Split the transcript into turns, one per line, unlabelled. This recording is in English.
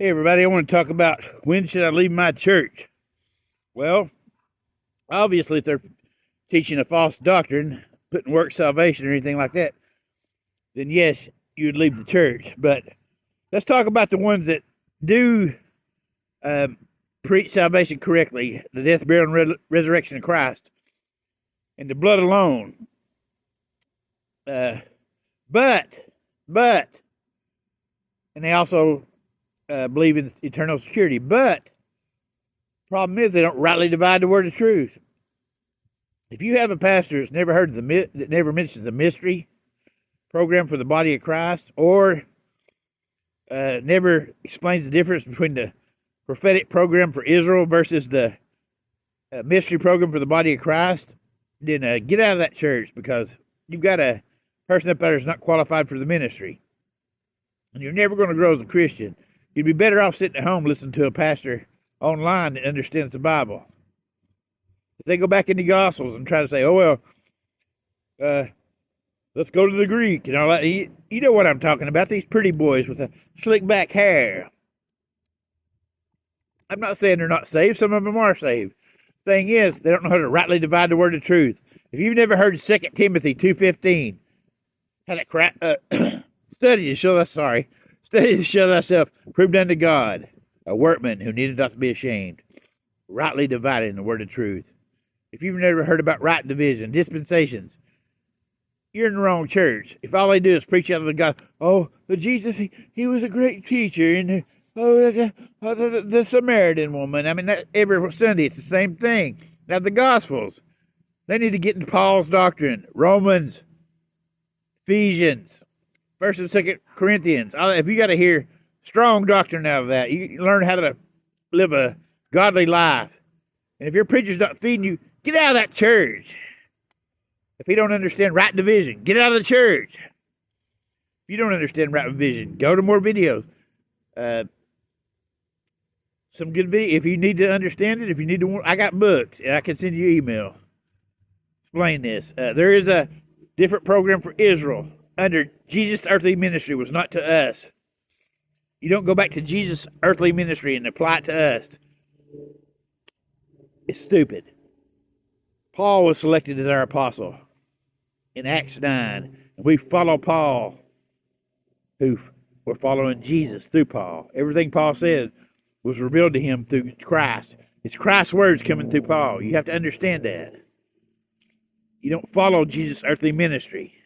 Hey everybody, I want to talk about when should I leave my church? Well, obviously if they're teaching a false doctrine, putting work salvation or anything like that, then yes, you would leave the church. But let's talk about the ones that do um, preach salvation correctly, the death, burial, and resurrection of Christ, and the blood alone. Uh, but, and they also believe in eternal security. But problem is they don't rightly divide the word of truth. If you have a pastor that's never heard of that never mentions the mystery program for the body of Christ, or never explains the difference between the prophetic program for Israel versus the mystery program for the body of Christ, then get out of that church, because you've got a person up there that's not qualified for the ministry, and you're never going to grow as a Christian. You'd be better off sitting at home listening to a pastor online that understands the Bible. If they go back in the Gospels and try to say, "Oh well, let's go to the Greek," and all that, you know what I'm talking about? These pretty boys with the slick back hair. I'm not saying they're not saved. Some of them are saved. Thing is, they don't know how to rightly divide the word of truth. If you've never heard 2 Timothy 2:15, how that crap study to show thyself proved unto God, a workman who needed not to be ashamed, rightly dividing the word of truth. If you've never heard about right division, dispensations, you're in the wrong church. If all they do is preach out of the God, Jesus, he was a great teacher, and the Samaritan woman. I mean, every Sunday it's the same thing. Now the Gospels, they need to get into Paul's doctrine, Romans, Ephesians, 1st and 2nd Corinthians. If you got to hear strong doctrine out of that, you learn how to live a godly life. And if your preacher's not feeding you, get out of that church. If you don't understand right division, get out of the church. If you don't understand right division, go to more videos. Some good video. If you need to understand it, if you need to, I got books, and I can send you email. Explain this. There is a different program for Israel under Jesus' earthly ministry, was not to us. You don't go back to Jesus' earthly ministry and apply it to us. It's stupid. Paul was selected as our apostle in Acts 9, and we follow Paul, who were following Jesus through Paul. Everything Paul said was revealed to him through Christ. It's Christ's words coming through Paul. You have to understand that. You don't follow Jesus' earthly ministry.